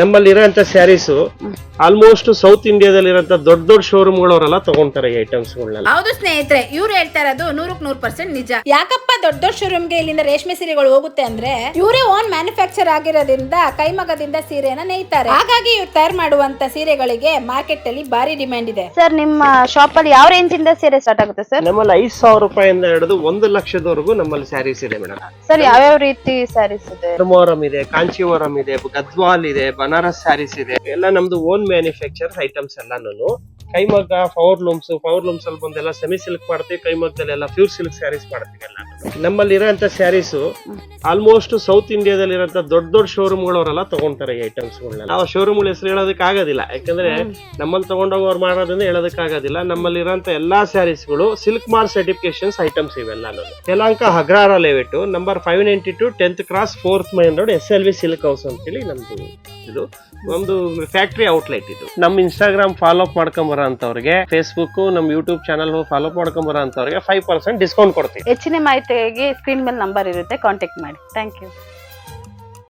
ನಮ್ಮಲ್ಲಿ ಇರೋಂತ saris almost south ಇಂಡಿಯಾದಲ್ಲಿ ದೊಡ್ಡ ದೊಡ್ಡ ಶೋರೂಮ್ ಗಳವರೆಲ್ಲ ತಗೊಂತಾರೆ ಈ ಐಟಮ್ಸ್ ಗಳನ್ನ. ಹೌದು ಸ್ನೇಹಿತರೆ, ಇವ್ರು ಹೇಳ್ತಾ ಇರೋದು 100% ನಿಜ. ಯಾಕಪ್ಪ ದೊಡ್ಡ ದೊಡ್ಡ ಶೋರೂಮ್ಗೆ ಇಲ್ಲಿಂದ ರೇಷ್ಮೆ ಸೀರೆಗಳು ಹೋಗುತ್ತೆ ಅಂದ್ರೆ, ಇವರೇ ಓನ್ ಮ್ಯಾನುಫ್ಯಾಕ್ಚರ್ ಆಗಿರೋದ್ರಿಂದ ಕೈಮಗದಿಂದ ಸೀರೆನ ನೇಯ್ತಾರೆ. ಹಾಗಾಗಿ ಇವ್ರು ತಯಾರು ಮಾಡುವಂತ ಸೀರೆಗಳಿಗೆ ಮಾರ್ಕೆಟ್ ಅಲ್ಲಿ ಭಾರಿ ಡಿಮ್ಯಾಂಡ್ ಇದೆ. ಸರ್, ನಿಮ್ಮ ಶಾಪ್ ಅಲ್ಲಿ ಯಾವ ರೇಂಜ್ ಇಂದ ಸೀರೆ ಸ್ಟಾರ್ಟ್ ಆಗುತ್ತೆ ಸರ್? ನಮ್ಮಲ್ಲಿ 5,000 ರೂಪಾಯಿಂದ ಹಿಡಿದು 1 ಲಕ್ಷದವರೆಗೂ ನಮ್ಮಲ್ಲಿ ಸ್ಯಾರೀಸ್ ಇದೆ ಮೇಡಮ್. ಸರ್, ಯಾವ್ಯಾವ ರೀತಿ ಸ್ಯಾರೀಸ್ ಇದೆ? ಧರ್ಮವರಂ ಇದೆ, ಕಾಂಚೀವರಂ ಇದೆ, ಗದ್ವಾಲ್ ಇದೆ, ಬನಾರಸ್ ಸ್ಯಾರೀಸ್ ಇದೆ. ಎಲ್ಲ ನಮ್ದು ಓನ್ ಮ್ಯಾನುಫ್ಯಾಕ್ಚರ್ ಐಟಮ್ಸ್ ಎಲ್ಲಾನು. ಕೈಮಗ್ಗ, ಪವರ್ ಲೂಮ್ಸ್ ಅಲ್ಲಿ ಬಂದೆಲ್ಲ ಸೆಮಿ ಸಿಲ್ಕ್ ಮಾಡ್ತೀವಿ. ಕೈಮಗ್ಗದಲ್ಲಿ ಎಲ್ಲ ಪ್ಯೂರ್ ಸಿಲ್ಕ್ ಸ್ಯಾರೀಸ್ ಮಾಡ್ತೀವಿ. ಎಲ್ಲ ನಮ್ಮಲ್ಲಿ ಇರೋಂತ ಸ್ಯಾರೀಸ್ ಆಲ್ಮೋಸ್ಟ್ ಸೌತ್ ಇಂಡಿಯಾದಲ್ಲಿ ದೊಡ್ಡ ದೊಡ್ಡ ಶೋರೂಮ್ ಗಳವರೆಲ್ಲ ತಗೊಂತಾರೆ ಈ ಐಟಮ್ಸ್ ಗಳನ್ನ. ನಾವು ಶೋರೂಮ್ ಹೆಸರು ಹೇಳೋದಕ್ಕೆ ಆಗೋದಿಲ್ಲ, ಯಾಕಂದ್ರೆ ನಮ್ಮಲ್ಲಿ ತಗೊಂಡೋಗೋರು ಮಾಡೋದ್ರಿಂದ ಹೇಳೋದಕ್ಕೆ ಆಗೋದಿಲ್ಲ. ನಮ್ಮಲ್ಲಿ ಇರೋಂತ ಎಲ್ಲಾ ಸ್ಯಾರೀಸ್ ಗಳು ಸಿಲ್ಕ್ ಮಾರ್ಕ್ ಸರ್ಟಿಫಿಕೇಶನ್ಸ್ ಐಟಮ್ಸ್ ಇವೆಲ್ಲ. Yelahanka Agrahara layout number 592 10th cross 4th main road, SLV silk house ಅಂತೇಳಿ ನಮ್ದು ಇದು ಒಂದು ಫ್ಯಾಕ್ಟರಿ ಔಟ್ಲೆಟ್. ಇದು ನಮ್ ಇನ್ಸ್ಟಾಗ್ರಾಮ್ ಫಾಲೋ ಅಪ್ ಮಾಡ್ಕೊಂಬರ ಅಂತವ್ರಿಗೆ, ಫೇಸ್ಬುಕ್ ನಮ್ ಯೂಟ್ಯೂಬ್ ಚಾನಲ್ ಫಾಲೋ ಮಾಡ್ಕೊಂಬರ ಅಂತವ್ರಿಗೆ 5% ಡಿಸ್ಕೌಂಟ್ ಕೊಡ್ತೀವಿ. ಹೆಚ್ಚಿನ ಮಾಹಿತಿಗೆ ಸ್ಕ್ರೀನ್ ಮೇಲೆ ನಂಬರ್ ಇರುತ್ತೆ, ಕಾಂಟ್ಯಾಕ್ಟ್ ಮಾಡಿ. Thank you.